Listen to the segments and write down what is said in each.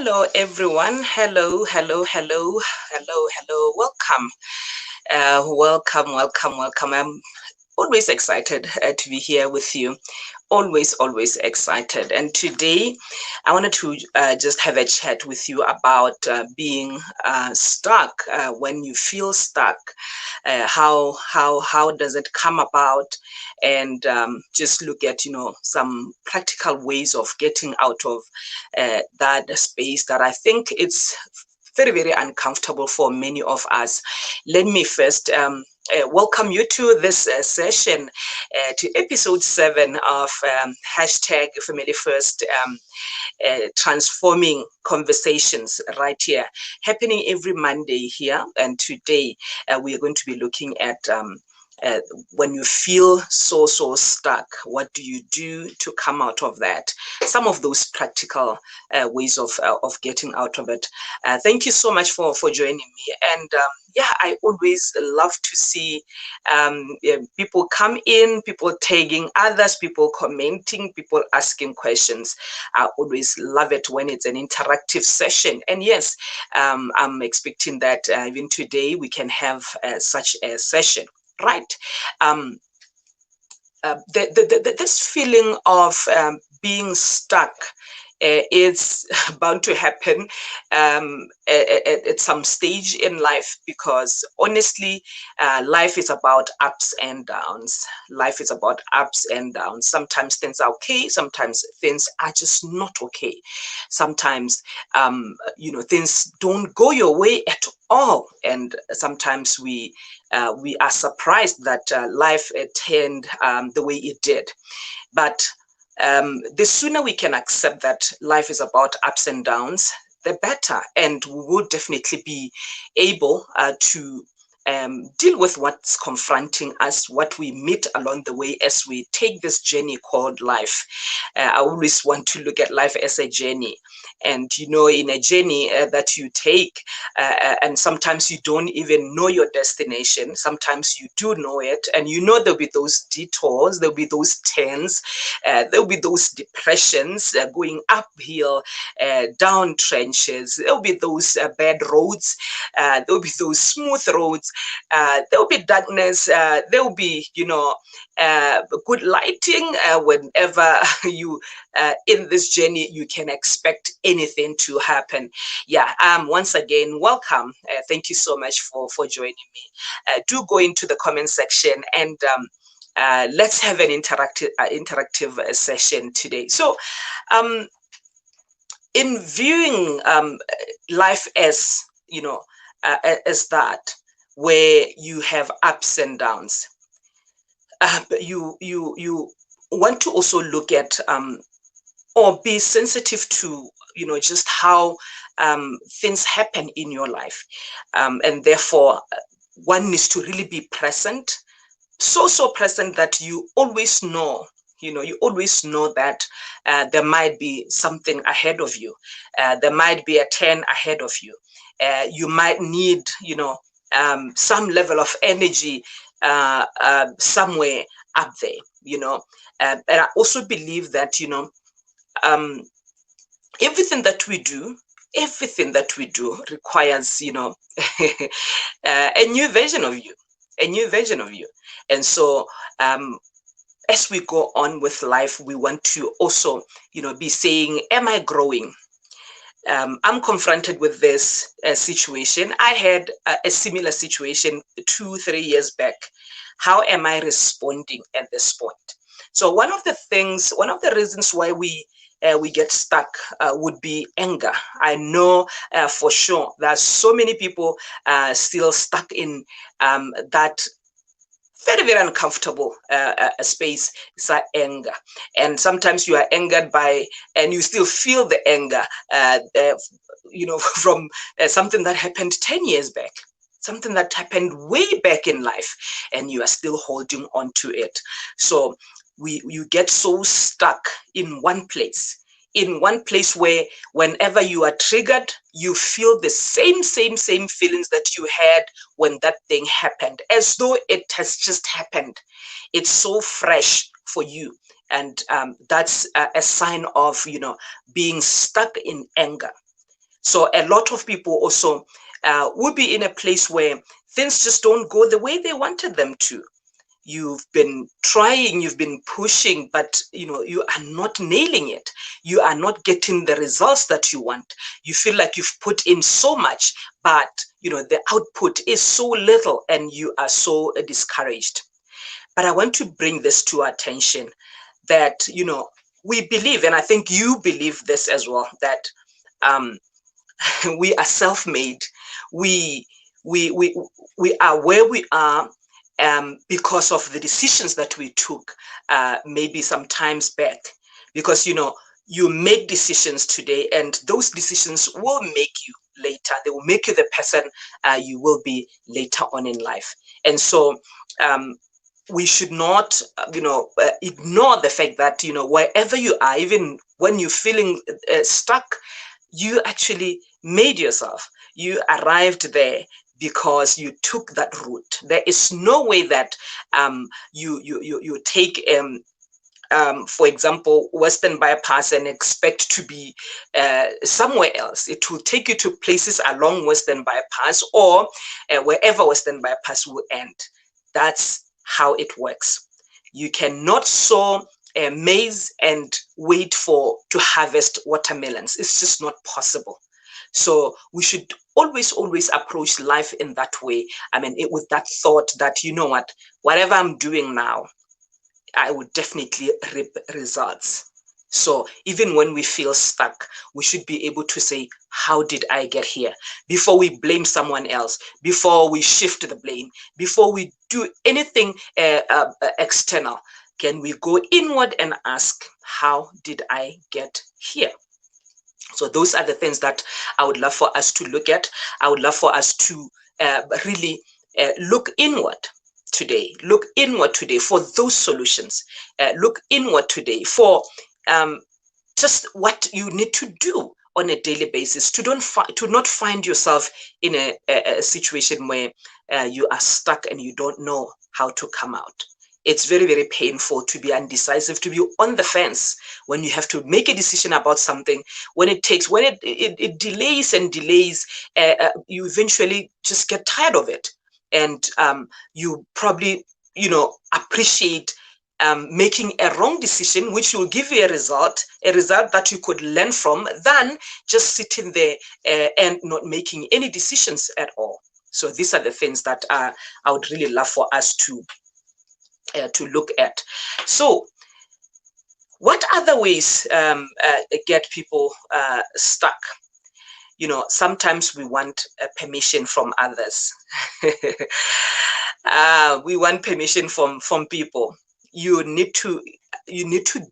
Hello, everyone. Hello, hello, hello, hello, hello. Welcome. Welcome. I'm always excited to be here with you. Always excited. And today, I wanted to just have a chat with you about being stuck. When you feel stuck, how does it come about? And just look at some practical ways of getting out of that space that I think it's very uncomfortable for many of us. Let me first welcome you to this session, to episode 7 of hashtag Family First, transforming conversations, right here, happening every Monday here. And today we are going to be looking at uh, when you feel so stuck, what do you do to come out of that? Some of those practical ways of getting out of it. Thank you so much for joining me. And yeah, I always love to see people come in, people tagging others, people commenting, people asking questions. I always love it when it's an interactive session. And yes, I'm expecting that even today we can have such a session. Right. This feeling of being stuck is bound to happen at some stage in life, because honestly, life is about ups and downs. Life is about ups and downs. Sometimes things are okay, sometimes things are just not okay. Sometimes things don't go your way at all, and sometimes we are surprised that life turned the way it did. But the sooner we can accept that life is about ups and downs, the better. And we will definitely be able to deal with what's confronting us, what we meet along the way as we take this journey called life. I always want to look at life as a journey. And in a journey that you take, and sometimes you don't even know your destination, sometimes you do know it, and there'll be those detours, there'll be those turns, there'll be those depressions, going uphill, down trenches, there'll be those bad roads, there'll be those smooth roads, there'll be darkness, there'll be good lighting. Whenever you in this journey, you can expect anything to happen. Yeah. Once again, welcome. Thank you so much for joining me. Do go into the comment section, and let's have an interactive session today. So in viewing life as as that, where you have ups and downs, you want to also look at or be sensitive to just how things happen in your life, and therefore one needs to really be present, so present that you always know, you always know that there might be something ahead of you, there might be a turn ahead of you, you might need some level of energy somewhere up there, and I also believe that um, everything that we do, requires a new version of you, and so as we go on with life, we want to also be saying, am I growing? I'm confronted with this situation. I had a similar situation 2-3 years back. How am I responding at this point? So one of the reasons why we get stuck would be anger. I know for sure that so many people still stuck in that very uncomfortable space. Is anger, and sometimes you are angered by, and you still feel the anger from something that happened 10 years back, something that happened way back in life, and you are still holding on to it. So you get so stuck in one place, where whenever you are triggered, you feel the same feelings that you had when that thing happened, as though it has just happened. It's so fresh for you, and that's a sign of being stuck in anger. So a lot of people also will be in a place where things just don't go the way they wanted them to. You've been trying, you've been pushing, but you are not nailing it. You are not getting the results that you want. You feel like you've put in so much, but the output is so little, and you are so discouraged. But I want to bring this to our attention, that we believe, and I think you believe this as well, that um, we are self-made. We we we we are where we are because of the decisions that we took maybe some times back. Because you make decisions today, and those decisions will make you later. They will make you the person you will be later on in life. And so we should not ignore the fact that wherever you are, even when you're feeling stuck, you actually made yourself. You arrived there because you took that route. There is no way that you take for example, Western bypass and expect to be somewhere else. It will take you to places along Western bypass, or wherever Western bypass will end. That's how it works. You cannot sow maize and wait to harvest watermelons. It's just not possible. So we should always approach life in that way. I mean, with that thought that, whatever I'm doing now, I would definitely reap results. So even when we feel stuck, we should be able to say, how did I get here? Before we blame someone else, before we shift the blame, before we do anything external, can we go inward and ask, how did I get here? So those are the things that I would love for us to look at. I would love for us to really look inward today. Look inward today for those solutions. Look inward today for just what you need to do on a daily basis to not find yourself in a situation where you are stuck and you don't know how to come out. It's very, very painful to be undecisive, to be on the fence when you have to make a decision about something. When it delays and delays, you eventually just get tired of it. And you probably, appreciate making a wrong decision, which will give you a result that you could learn from, than just sitting there and not making any decisions at all. So these are the things that I would really love for us to look at. So what other ways get people stuck? Sometimes we want permission from others. We want permission from people. You need to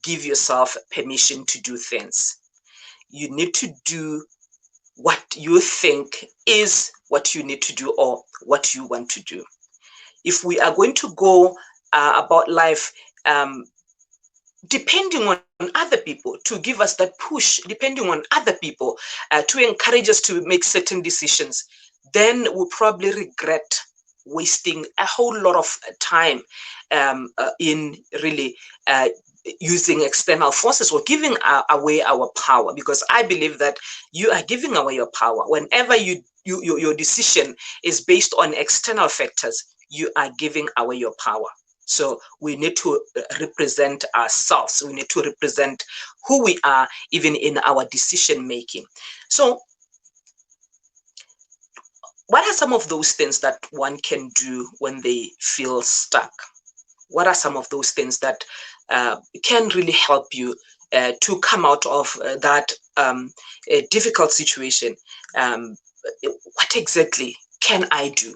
give yourself permission to do things. You need to do what you think is what you need to do, or what you want to do. If we are going to go about life depending on other people to give us that push, depending on other people to encourage us to make certain decisions, then we'll probably regret wasting a whole lot of time in really using external forces, or giving away our power. Because I believe that you are giving away your power whenever your decision is based on external factors. You are giving away your power. So we need to represent ourselves. We need to represent who we are, even in our decision making. So what are some of those things that one can do when they feel stuck? What are some of those things that can really help you to come out of that difficult situation? What exactly can I do?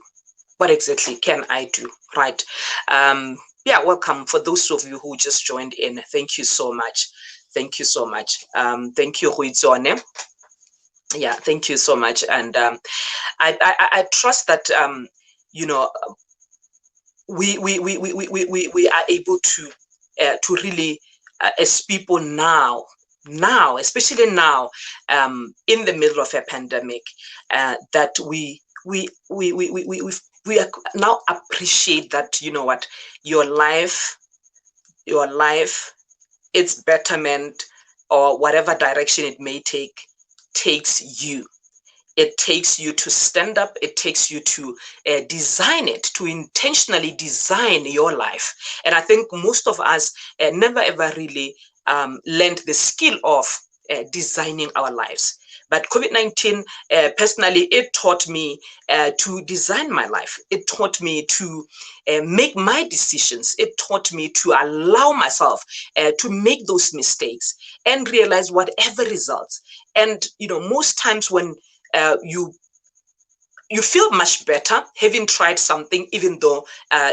What exactly can I do? Right. Yeah, welcome. For those of you who just joined in, thank you so much. Thank you so much. Thank you, Huizone. Yeah, thank you so much. And I trust that we are able to really as people now, especially now, in the middle of a pandemic, that we now appreciate that, what, your life, its betterment, or whatever direction it may take, takes you. It takes you to stand up. It takes you to design it, to intentionally design your life. And I think most of us never ever really learned the skill of designing our lives. But COVID-19, personally, it taught me to design my life. It taught me to make my decisions. It taught me to allow myself to make those mistakes and realize whatever results. And, most times when you feel much better having tried something, even though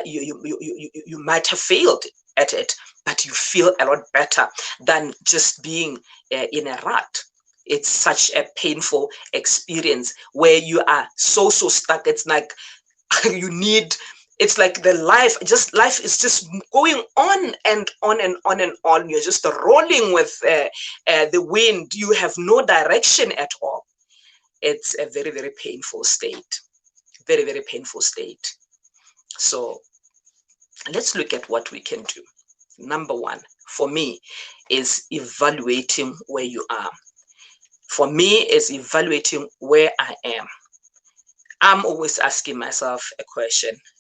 you might have failed at it, but you feel a lot better than just being in a rut. It's such a painful experience where you are so stuck. It's like you need, it's like life is just going on and on and on and on. You're just rolling with the wind. You have no direction at all. It's a very, very painful state. Very, very painful state. So let's look at what we can do. Number one, for me, is evaluating where you are. For me, is evaluating where I am. I'm always asking myself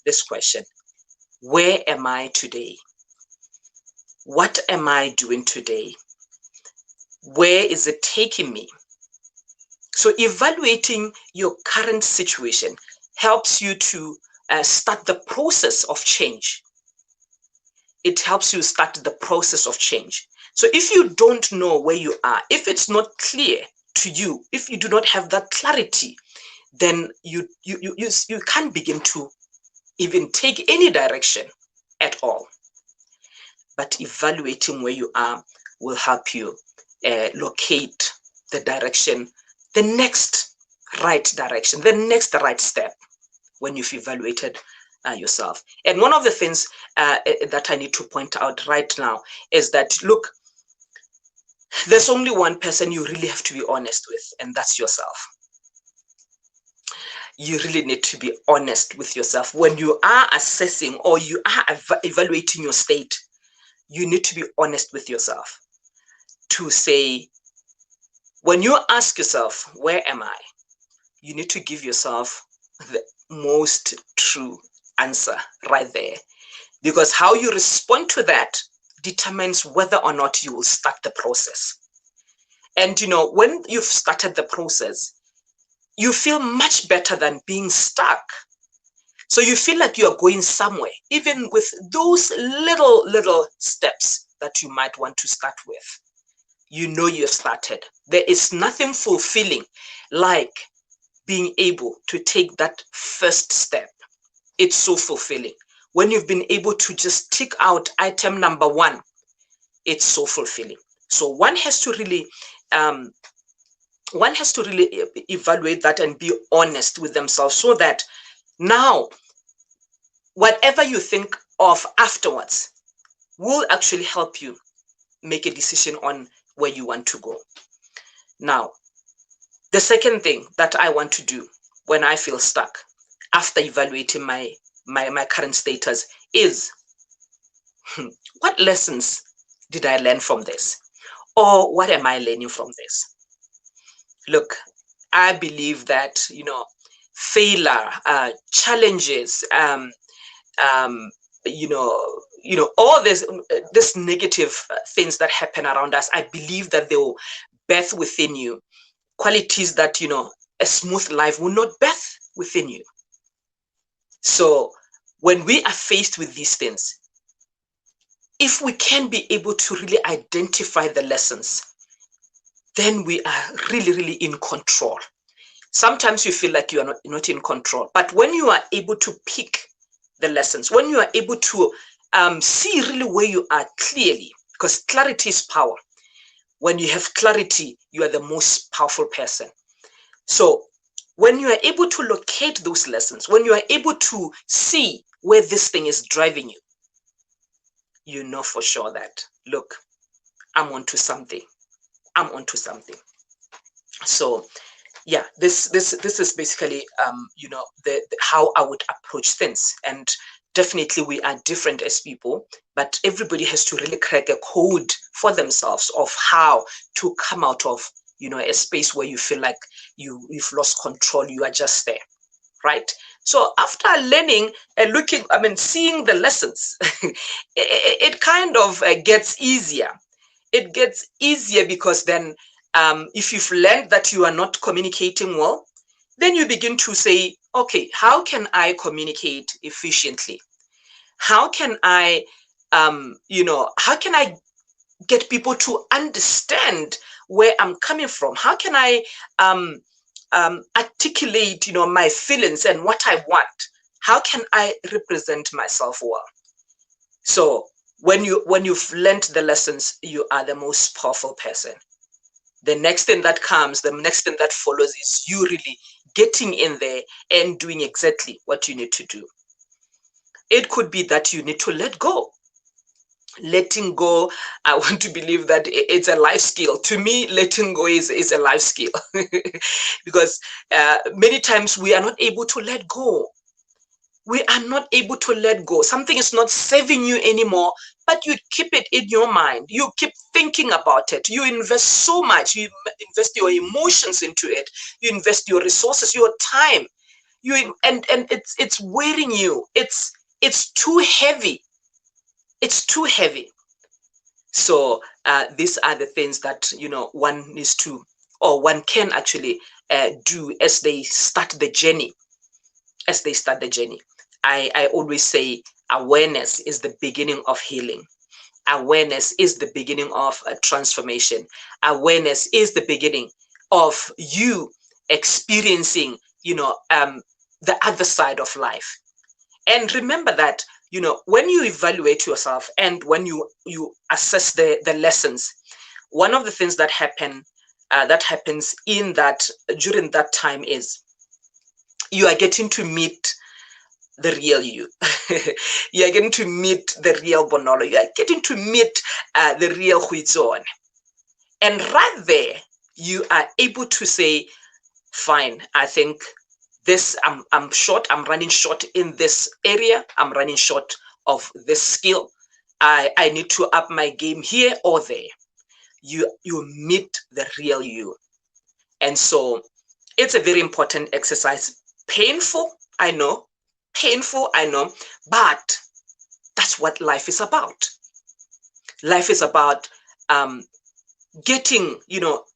this question: where am I today? What am I doing today? Where is it taking me? So evaluating your current situation helps you to start the process of change. It helps you start the process of change. So if you don't know where you are, if it's not clear to you, if you do not have that clarity, then you can't begin to even take any direction at all. But evaluating where you are will help you locate the direction, the next right direction, the next right step when you've evaluated yourself. And one of the things that I need to point out right now is that, look, there's only one person you really have to be honest with, and that's yourself. You really need to be honest with yourself. When you are assessing or you are evaluating your state, you need to be honest with yourself to say, when you ask yourself, where am I? You need to give yourself the most true answer right there. Because how you respond to that determines whether or not you will start the process. And when you've started the process, you feel much better than being stuck. So you feel like you're going somewhere, even with those little steps that you might want to start with. You've started. There is nothing fulfilling like being able to take that first step. It's so fulfilling. When you've been able to just tick out item number one, it's so fulfilling. So one has to really evaluate that and be honest with themselves, so that now whatever you think of afterwards will actually help you make a decision on where you want to go. Now, the second thing that I want to do when I feel stuck after evaluating my current status is, what lessons did I learn from this? Or what am I learning from this? Look, I believe that, failure, challenges, all this negative things that happen around us, I believe that they will birth within you qualities that, a smooth life will not birth within you. So when we are faced with these things, if we can be able to really identify the lessons, then we are really, really in control. Sometimes you feel like you are not in control, but when you are able to pick the lessons, when you are able to see really where you are clearly, because clarity is power. When you have clarity, you are the most powerful person. So when you are able to locate those lessons, when you are able to see where this thing is driving you, you know for sure that, look, I'm onto something. I'm onto something. So yeah, this is basically the how I would approach things. And definitely we are different as people, but everybody has to really crack a code for themselves of how to come out of a space where you feel like you've lost control. You are just there, right? So after learning and looking, seeing the lessons, it kind of gets easier. It gets easier because then if you've learned that you are not communicating well, then you begin to say, okay, how can I communicate efficiently? How can I, how can I get people to understand where I'm coming from? How can I articulate, my feelings and what I want? How can I represent myself well? So when you've learned the lessons, you are the most powerful person. The next thing that comes, the next thing that follows is you really getting in there and doing exactly what you need to do. It could be that you need to let go. Letting go, I want to believe that it's a life skill. To me, letting go is a life skill because many times we are not able to let go. We are not able to let go. Something is not serving you anymore, but you keep it in your mind. You keep thinking about it. You invest so much. You invest your emotions into it. You invest your resources, your time. And it's wearing you. It's too heavy. It's too heavy. So these are the things that one needs to, or one can actually do as they start the journey. As they start the journey, I always say awareness is the beginning of healing. Awareness is the beginning of transformation. Awareness is the beginning of you experiencing, the other side of life. And remember that, when you evaluate yourself and when you assess the lessons, one of the things that happens in that during that time is you are getting to meet the real you. You are getting to meet the real Bonolo. You are getting to meet the real Huizon. And right there, you are able to say, fine, I think this, I'm short, I'm running short in this area, I'm running short of this skill. I need to up my game here or there. You meet the real you. And so it's a very important exercise. Painful, I know, but that's what life is about. Life is about getting,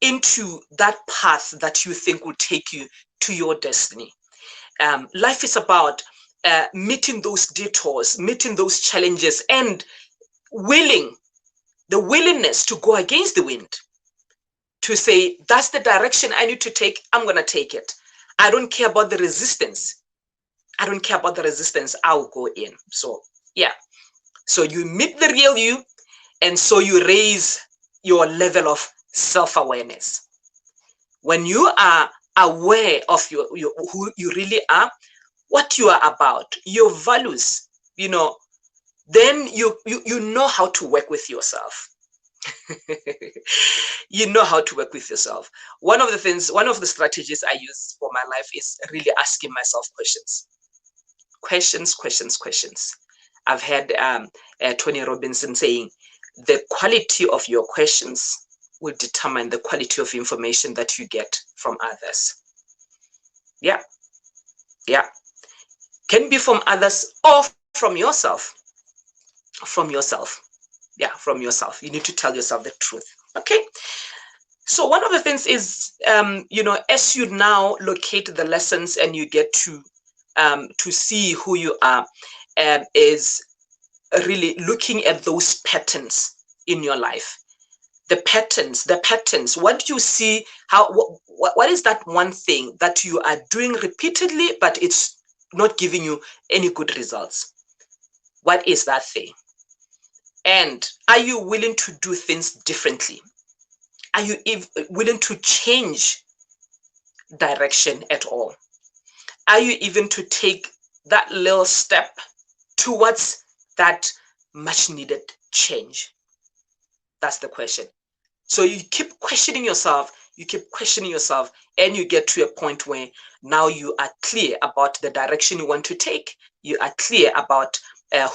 into that path that you think will take you to your destiny. Life is about meeting those detours, meeting those challenges, and the willingness to go against the wind, to say, that's the direction I need to take, I'm going to take it. I don't care about the resistance. I'll go in. So, yeah. So you meet the real you, and so you raise your level of self-awareness. When you are aware of who you really are, what you are about, your values, then you know how to work with yourself. You know how to work with yourself. One of the strategies I use for my life is really asking myself questions. Questions. I've had Tony Robinson saying, the quality of your questions will determine the quality of information that you get from others. Yeah. Can be from others or from yourself. From yourself. You need to tell yourself the truth. Okay. So one of the things is, as you now locate the lessons and you get to see who you are, is really looking at those patterns in your life. The patterns. What do you see? What is that one thing that you are doing repeatedly, but it's not giving you any good results? What is that thing? And are you willing to do things differently? Are you willing to change direction at all? Are you even to take that little step towards that much needed change? That's the question. So you keep questioning yourself, and you get to a point where now you are clear about the direction you want to take. You are clear about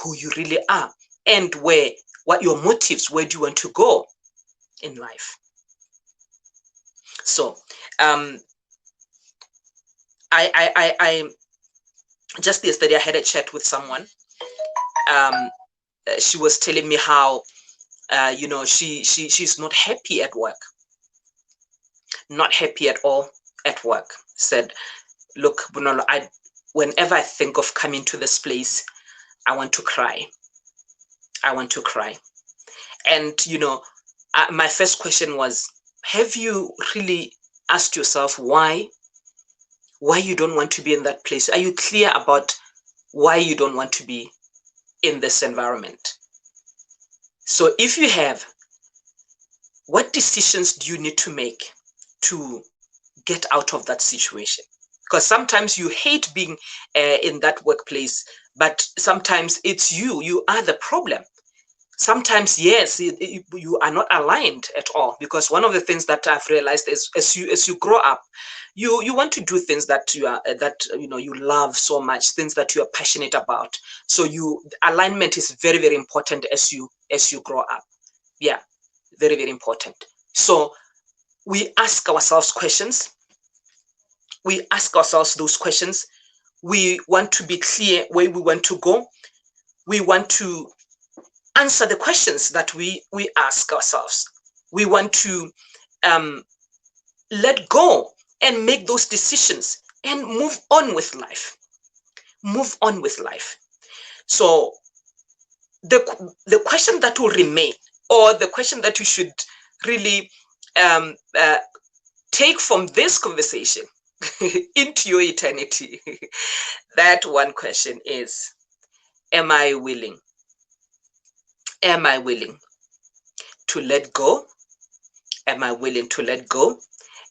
who you really are and what your motives, where do you want to go in life. So um, I just yesterday I had a chat with someone. Um, she was telling me how she's not happy at work, not happy at all at work. Said, look, Bunolo, whenever I think of coming to this place, I want to cry. I want to cry. And my first question was, have you really asked yourself why you don't want to be in that place? Are you clear about why you don't want to be in this environment? So if you have, what decisions do you need to make to get out of that situation? Because sometimes you hate being in that workplace, but sometimes it's you are the problem. Sometimes, yes, you are not aligned at all, because one of the things that I've realized is as you grow up, you want to do things that you love so much, things that you are passionate about. So alignment is very, very important as you grow up. Yeah, very, very important. So we ask ourselves questions. We ask ourselves those questions. We want to be clear where we want to go. We want to answer the questions that we ask ourselves. We want to let go and make those decisions and move on with life. Move on with life. So the question that will remain, or the question that you should really take from this conversation into your eternity, that one question is, am I willing? Am I willing to let go? Am I willing to let go?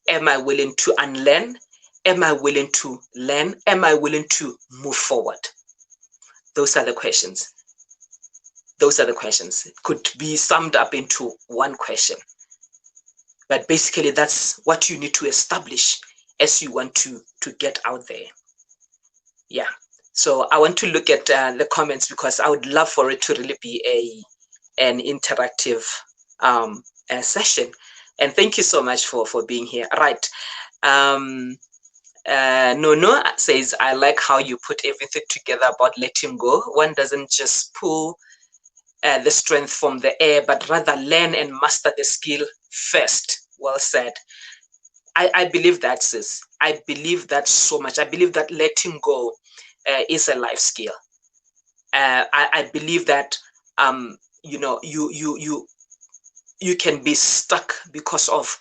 Am I willing to unlearn? Am I willing to learn? Am I willing to move forward? Those are the questions. Those are the questions. It could be summed up into one question. But basically, that's what you need to establish as you want to get out there. Yeah. So I want to look at the comments, because I would love for it to really be an interactive session. And thank you so much for being here. Right. No says, I like how you put everything together about letting go. One doesn't just pull the strength from the air, but rather learn and master the skill first. Well said. I believe that, sis. I believe that so much. I believe that letting go is a life skill. I believe that you can be stuck because of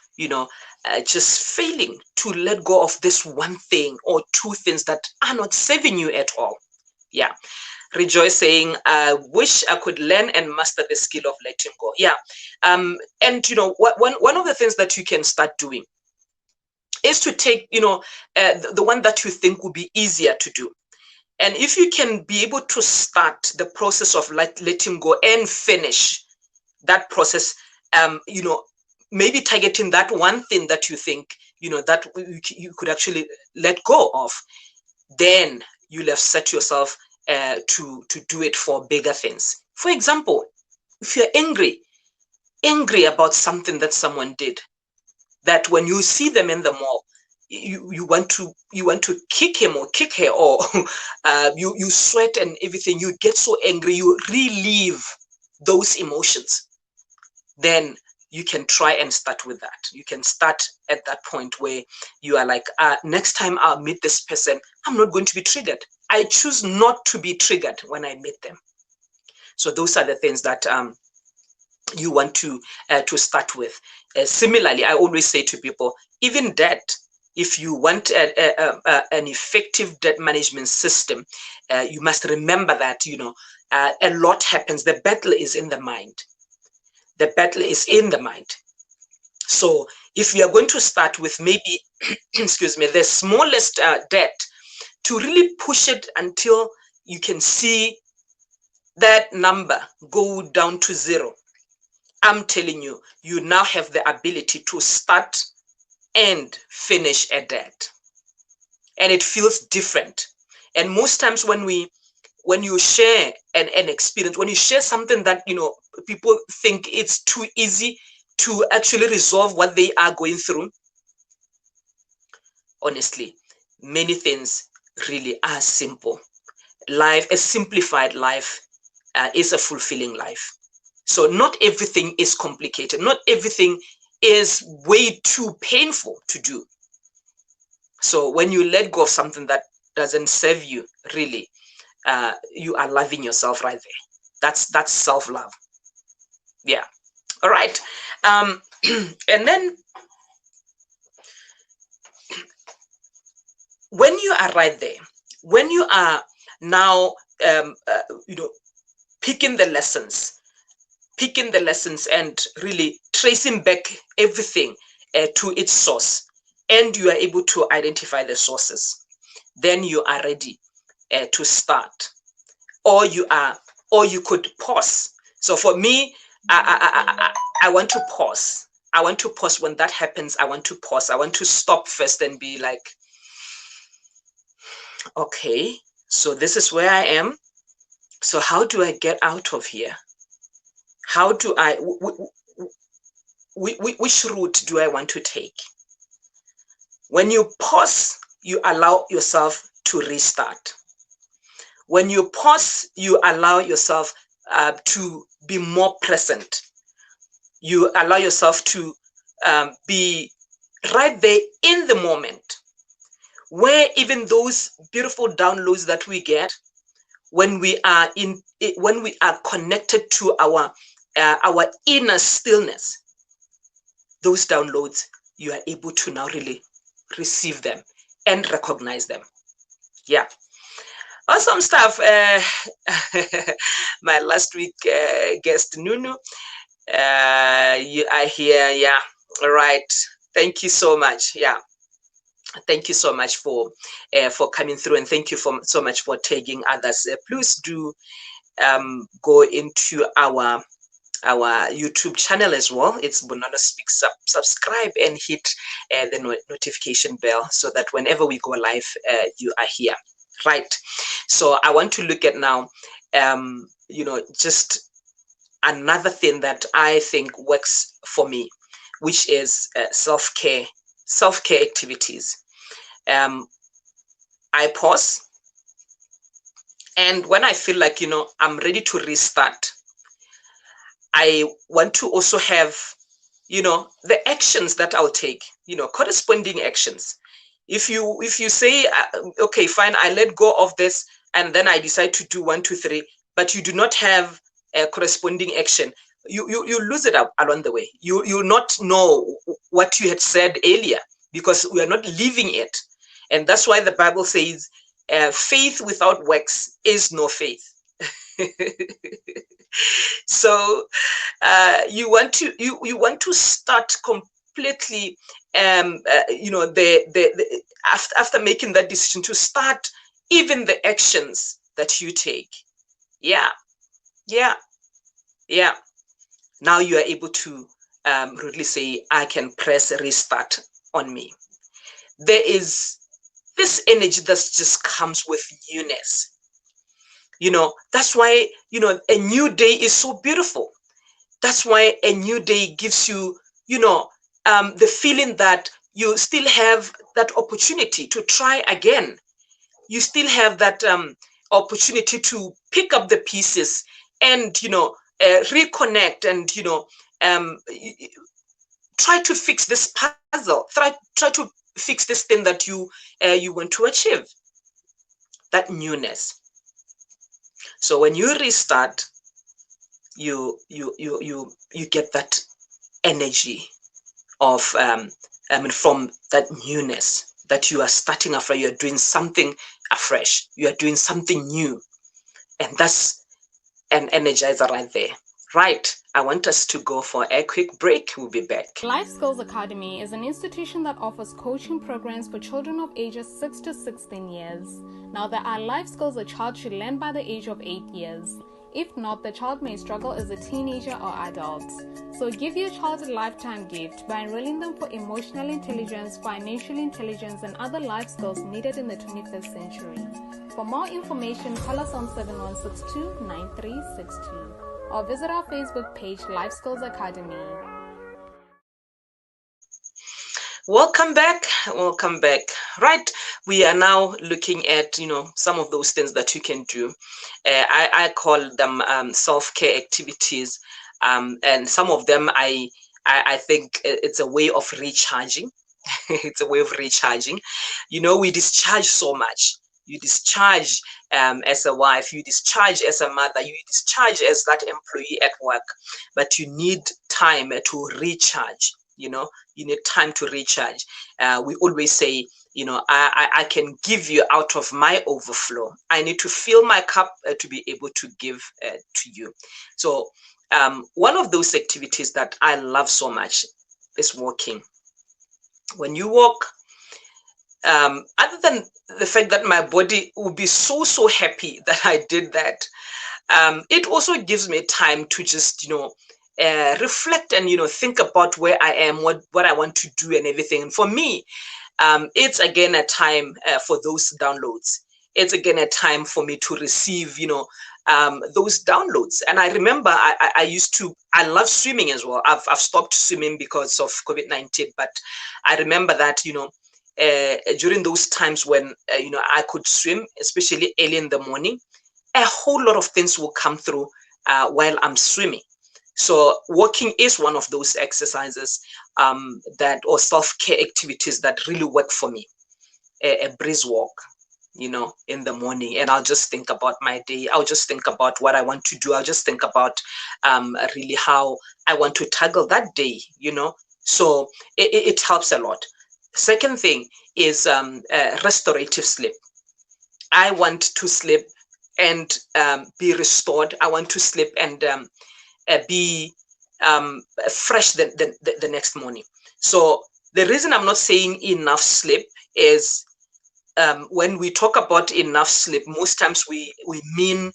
just failing to let go of this one thing or two things that are not serving you at all. Yeah. Rejoice saying, I wish I could learn and master the skill of letting go. Yeah. And one of the things that you can start doing is to take the one that you think would be easier to do. And if you can be able to start the process of letting go and finish that process, maybe targeting that one thing that you think that you could actually let go of, then you'll have set yourself to do it for bigger things. For example, if you're angry about something that someone did, that when you see them in the mall, you want to kick him or kick her, or you sweat and everything, you get so angry, you relieve those emotions, then you can try and start with that. You can start at that point where you are like, next time I'll meet this person, I'm not going to be triggered. I choose not to be triggered when I meet them. So those are the things that you want to start with. Similarly, I always say to people, even debt, if you want an effective debt management system, you must remember that a lot happens. The battle is in the mind. The battle is in the mind. So if we are going to start with maybe, excuse me, the smallest debt, to really push it until you can see that number go down to zero, I'm telling you, you now have the ability to start and finish a debt. And it feels different. And most times when you share an experience, when you share something that people think it's too easy to actually resolve what they are going through, honestly, many things really are simple. Life, a simplified life, is a fulfilling life. So not everything is complicated. Not everything is way too painful to do. So when you let go of something that doesn't serve you, really, you are loving yourself right there. That's self-love. Yeah. All right. And then when you are right there, when you are now, you know, picking the lessons, and really tracing back everything to its source, and you are able to identify the sources, then you are ready to start, or you could pause. So for me, I want to pause. I want to pause when that happens. I want to pause. I want to stop first and be like, okay, so this is where I am. So how do I get out of here? How do I, which route do I want to take? When you pause, you allow yourself to restart. When you pause, you allow yourself to be more present. You allow yourself to be right there in the moment, where even those beautiful downloads that we get when we are connected to our inner stillness, those downloads, you are able to now really receive them and recognize them. Yeah. Awesome stuff. My last week guest, Nunu, you are here. Yeah. All right. Thank you so much. Yeah. Thank you so much for coming through, and thank you so much for tagging others. Please do go into our YouTube channel as well. It's Bonana Speaks. Subscribe and hit the notification bell so that whenever we go live, you are here. Right. So I want to look at now, just another thing that I think works for me, which is self-care activities. I pause, and when I feel like, I'm ready to restart, I want to also have, the actions that I'll take, corresponding actions. If you say, okay, fine, I let go of this, and then I decide to do 1, 2, 3, but you do not have a corresponding action, you lose it up along the way. You'll not know what you had said earlier, because we are not living it. And that's why the Bible says, faith without works is no faith. So you want to start completely, after making that decision, to start even the actions that you take. Yeah. Now you are able to really say, I can press restart on me. There is this energy that just comes with newness. That's why, a new day is so beautiful. That's why a new day gives you, the feeling that you still have that opportunity to try again. You still have that opportunity to pick up the pieces and, reconnect and, try to fix this puzzle. Try to fix this thing that you want to achieve. That newness. So when you restart, you get that energy of from that newness, that you are starting afresh, you're doing something afresh, you are doing something new, and that's an energizer right there. Right, I want us to go for a quick break. We'll be back. Life Skills Academy is an institution that offers coaching programs for children of ages 6 to 16 years. Now, there are life skills a child should learn by the age of 8 years. If not, the child may struggle as a teenager or adult. So give your child a lifetime gift by enrolling them for emotional intelligence, financial intelligence, and other life skills needed in the 21st century. For more information, call us on 7162-9362 or visit our Facebook page, Life Skills Academy. Welcome back. Welcome back. Right. We are now looking at, some of those things that you can do. I call them self-care activities. And some of them I think it's a way of recharging. It's a way of recharging. We discharge so much. You discharge as a wife, you discharge as a mother, you discharge as that employee at work, but you need time to recharge. You need time to recharge. We always say, I can give you out of my overflow. I need to fill my cup to be able to give to you. So one of those activities that I love so much is walking. When you walk, other than the fact that my body will be so happy that I did that, it also gives me time to just reflect and think about where I am, what I want to do and everything. And for me, it's again a time for those downloads. It's again a time for me to receive those downloads. And I remember I used to, I love swimming as well. I've stopped swimming because of COVID-19, but I remember that during those times when I could swim, especially early in the morning, a whole lot of things will come through while I'm swimming. So walking is one of those exercises or self-care activities that really work for me. A breeze walk, in the morning, and I'll just think about my day. I'll just think about what I want to do. I'll just think about really how I want to tackle that day. So it helps a lot. Second thing is restorative sleep. I want to sleep and be restored. I want to sleep and be fresh the next morning. So the reason I'm not saying enough sleep is when we talk about enough sleep, most times we mean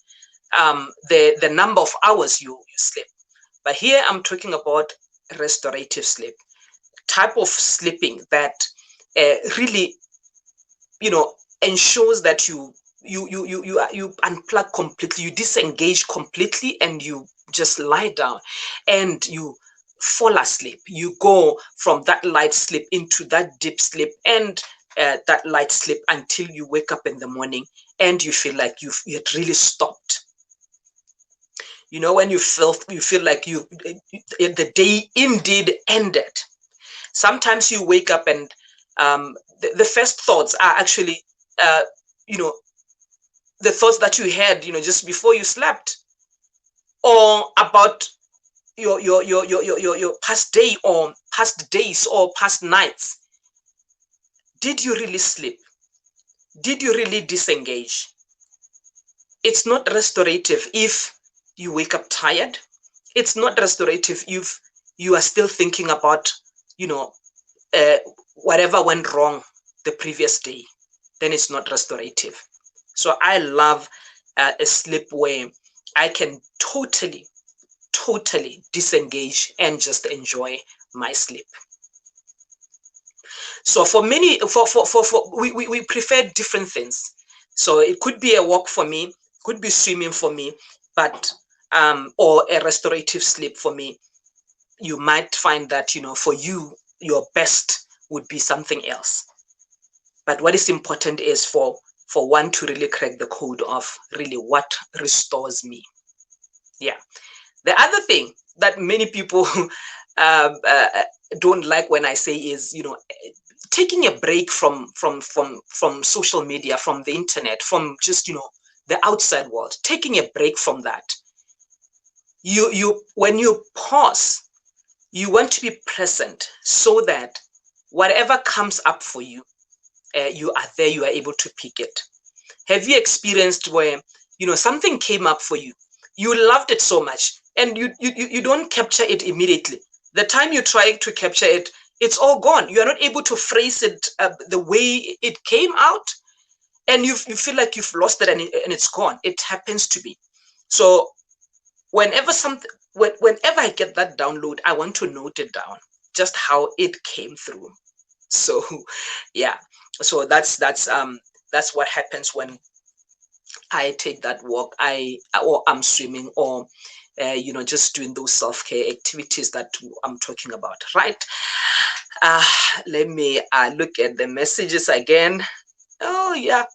the number of hours you sleep. But here I'm talking about restorative sleep, type of sleeping that really ensures that you unplug completely, you disengage completely, and you just lie down and you fall asleep. You go from that light sleep into that deep sleep, and that light sleep until you wake up in the morning and you feel like you had really stopped. When you feel like the day indeed ended. Sometimes you wake up and the first thoughts are actually you know the thoughts that you had just before you slept, or about your past day or past days or past nights. Did you really sleep? Did you really disengage? It's not restorative if you wake up tired. It's not restorative if you are still thinking about uh, whatever went wrong the previous day. Then it's not restorative. So I love a sleep where I can totally disengage and just enjoy my sleep. So for many, we prefer different things. So it could be a walk for me, could be swimming for me, but or a restorative sleep for me. You might find that for you, your best would be something else. But what is important is for one to really crack the code of really what restores me. Yeah. The other thing that many people don't like when I say is, taking a break from social media, from the internet, from just the outside world. Taking a break from that. When you pause, you want to be present so that whatever comes up for you, you are there. You are able to pick it. Have you experienced where something came up for you? You loved it so much, and you don't capture it immediately. The time you try to capture it, it's all gone. You are not able to phrase it the way it came out, and you feel like you've lost it, and it's gone. It happens to be. So whenever I get that download, I want to note it down, just how it came through. So yeah, so that's what happens when I take that walk, or I'm swimming, or just doing those self-care activities that I'm talking about, right? Let me look at the messages again. Oh yeah.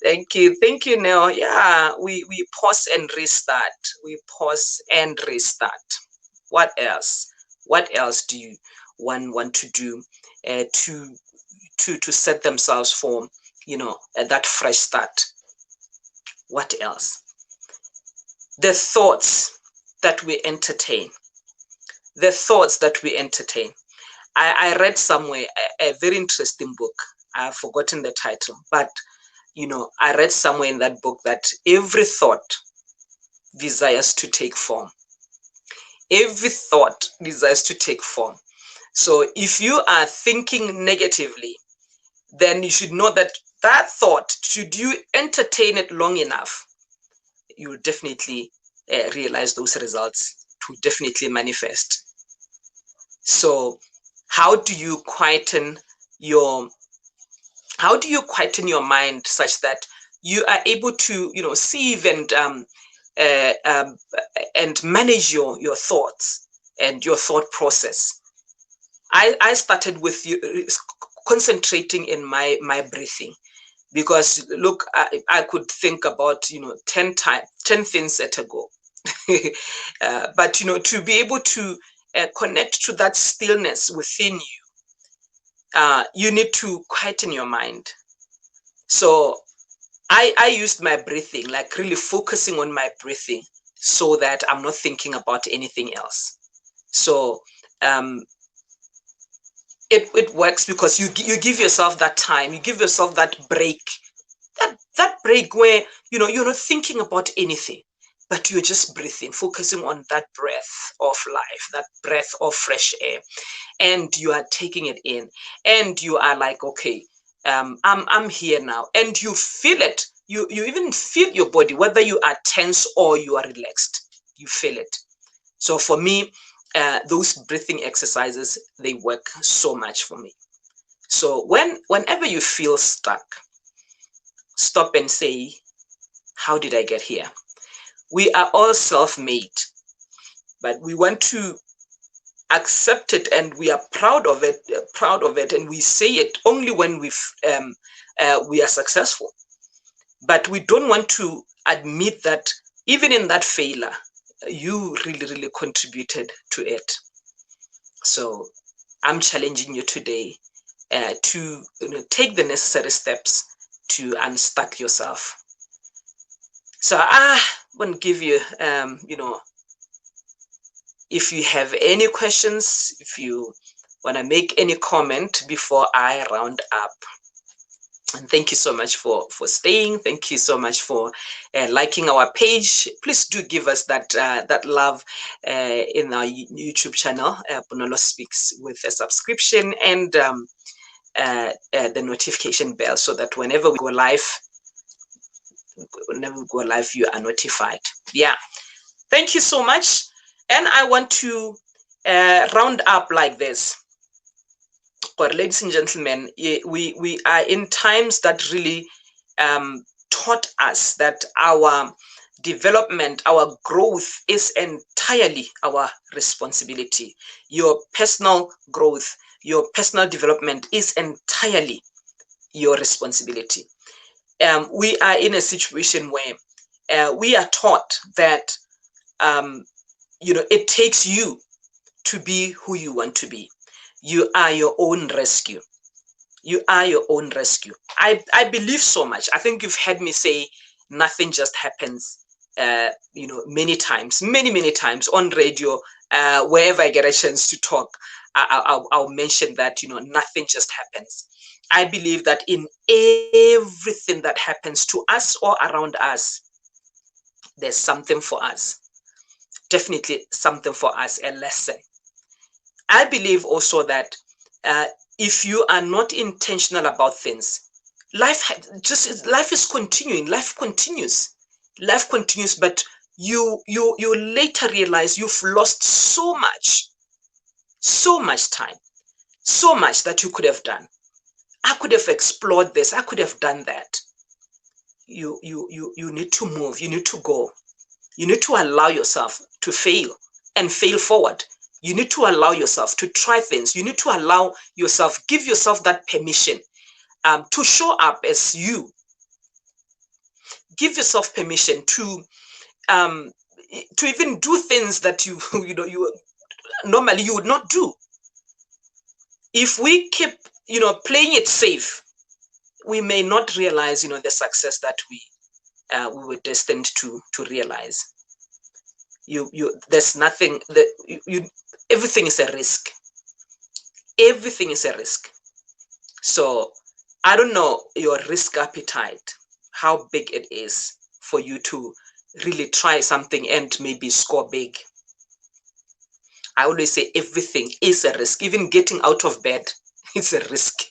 Thank you, Neo. Yeah, we pause and restart. We pause and restart. What else? What else do you one want to do to set themselves for that fresh start? What else? The thoughts that we entertain. The thoughts that we entertain. I read somewhere a very interesting book. I've forgotten the title, but I read somewhere in that book that every thought desires to take form. Every thought desires to take form. So if you are thinking negatively, then you should know that that thought, should you entertain it long enough, you will definitely realize those results to definitely manifest. So how do you quieten your mind such that you are able to sieve and manage your thoughts and your thought process? I started with concentrating in my breathing, because look, I could think about 10 things at a go. But to be able to connect to that stillness within you, you need to quieten your mind. So I used my breathing, like really focusing on my breathing, so that I'm not thinking about anything else. So it works because you give yourself that time, you give yourself that break, that break where you're not thinking about anything, but you're just breathing, focusing on that breath of life, that breath of fresh air, and you are taking it in, and you are like, okay, I'm here now, and you feel it. You even feel your body, whether you are tense or you are relaxed, you feel it. So for me, those breathing exercises, they work so much for me. So whenever you feel stuck, stop and say, how did I get here? We are all self-made, but we want to accept it, and we are proud of it, and we say it only when we are successful. But we don't want to admit that even in that failure, you really contributed to it. So I'm challenging you today to take the necessary steps to unstuck yourself. So I want to give you, if you have any questions, if you want to make any comment before I round up. And thank you so much for staying. Thank you so much for liking our page. Please do give us that love in our YouTube channel, Bonolo Speaks, with a subscription and the notification bell, so that whenever we go live, you are notified. Yeah, thank you so much. And I want to round up like this. But ladies and gentlemen, we are in times that really taught us that our development, our growth is entirely our responsibility. Your personal growth, your personal development is entirely your responsibility. We are in a situation where we are taught that it takes you to be who you want to be. You are your own rescue. You are your own rescue. I believe so much. I think you've heard me say nothing just happens, many times on radio, wherever I get a chance to talk. I'll mention that, nothing just happens. I believe that in everything that happens to us or around us, there's something for us. Definitely something for us, a lesson. I believe also that if you are not intentional about things, life is continuing. Life continues, but you later realize you've lost so much time, so much that you could have done. I could have explored this, I could have done that. You need to move, you need to go, you need to allow yourself to fail and fail forward. You need to allow yourself to try things. You need to allow yourself, give yourself that permission to show up as you. Give yourself permission um, to even do things that you you normally you would not do. If we keep playing it safe, we may not realize the success that we were destined to realize. There's nothing that everything is a risk. Everything is a risk. So I don't know your risk appetite, how big it is for you to really try something and maybe score big. I always say everything is a risk. Even getting out of bed is a risk.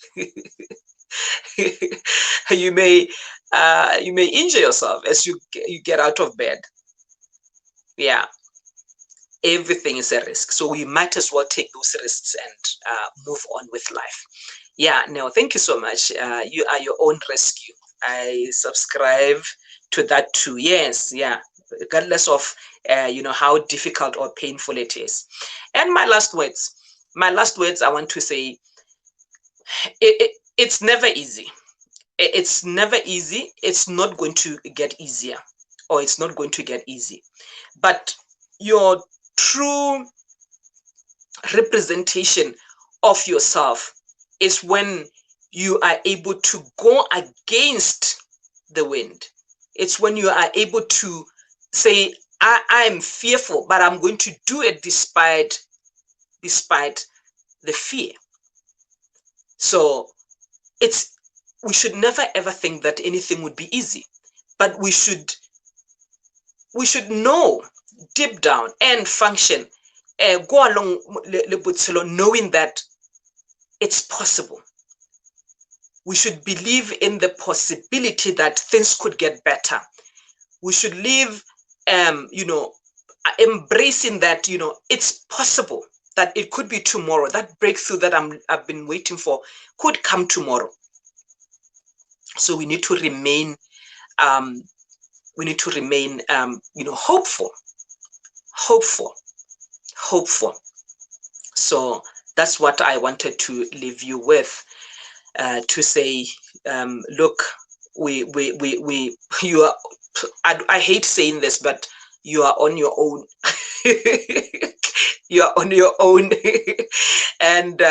you may injure yourself as you get out of bed. Yeah, everything is a risk. So we might as well take those risks and move on with life. Yeah, no, thank you so much. You are your own rescue. I subscribe to that too. Yes, yeah, regardless of how difficult or painful it is. And my last words I want to say, it's never easy. It's never easy. It's not going to get easier, or it's not going to get easy. But your true representation of yourself is when you are able to go against the wind. It's when you are able to say, I'm fearful, but I'm going to do it despite the fear. So we should never ever think that anything would be easy, but we should know deep down and function, go along knowing that it's possible. We should believe in the possibility that things could get better. We should live, embracing that, it's possible that it could be tomorrow. That breakthrough that I've been waiting for could come tomorrow. So we need to remain, hopeful. So that's what I wanted to leave you with, to say, look, you are, I hate saying this, but you are on your own. You are on your own. And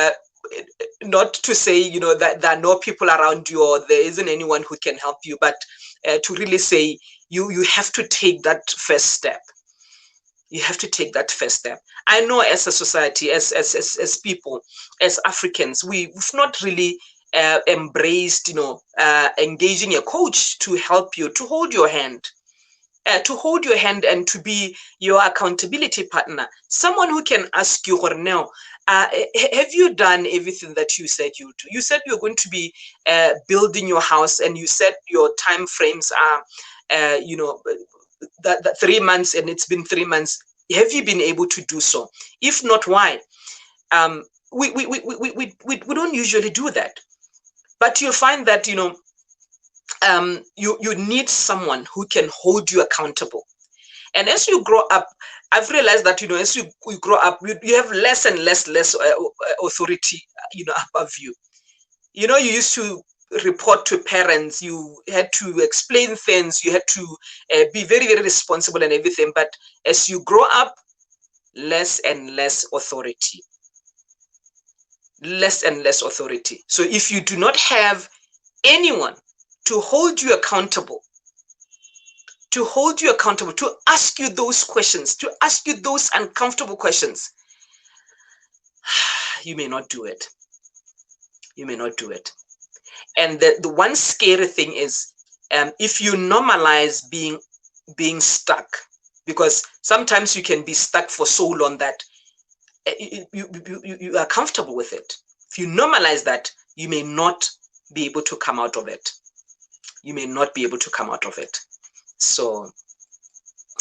not to say, that there are no people around you or there isn't anyone who can help you, but to really say you have to take that first step. You have to take that first step. I know as a society, as people, as Africans, we've not really embraced, engaging a coach to help you, to hold your hand. And to be your accountability partner, someone who can ask you, now, have you done everything that you said you do? You said you're going to be building your house, and you said your time frames are, that 3 months, and it's been 3 months. Have you been able to do so? If not, why? We don't usually do that, but you'll find that you need someone who can hold you accountable. And as you grow up, I've realized that as you grow up, you have less and less authority above you. You used to report to parents, you had to explain things, you had to be very, very responsible and everything. But as you grow up, less and less authority. Less and less authority. So if you do not have anyone to hold you accountable, to ask you those questions, to ask you those uncomfortable questions, you may not do it. You may not do it. And the one scary thing is, if you normalize being stuck, because sometimes you can be stuck for so long that you are comfortable with it. If you normalize that, you may not be able to come out of it. You may not be able to come out of it. So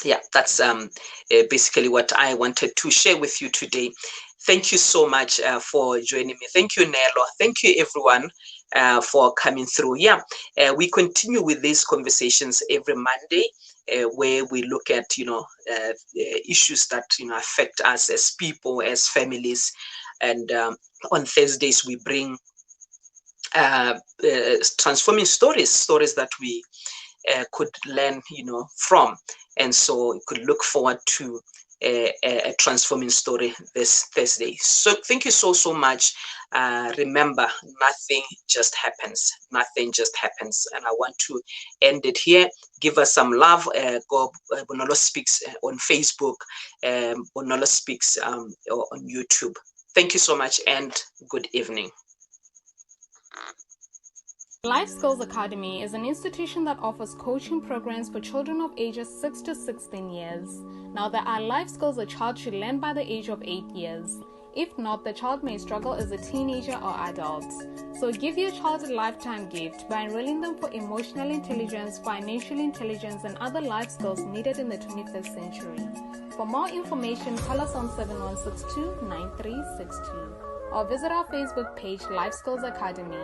yeah, that's basically what I wanted to share with you today. Thank you so much for joining me. Thank you, Nelo. Thank you, everyone, for coming through. Yeah, we continue with these conversations every Monday where we look at, issues that, affect us as people, as families. And on Thursdays, we bring transforming stories that we could learn, from. And so you could look forward to a transforming story this Thursday. So thank you so much. Remember, nothing just happens. Nothing just happens. And I want to end it here. Give us some love. Go Bonolo Speaks on Facebook, Bonolo Speaks on YouTube. Thank you so much and good evening. Life Skills Academy is an institution that offers coaching programs for children of ages 6 to 16 years. Now, there are life skills a child should learn by the age of 8 years. If not, the child may struggle as a teenager or adult. So give your child a lifetime gift by enrolling them for emotional intelligence, financial intelligence, and other life skills needed in the 21st century. For more information, call us on 7162-9362 or visit our Facebook page, Life Skills Academy.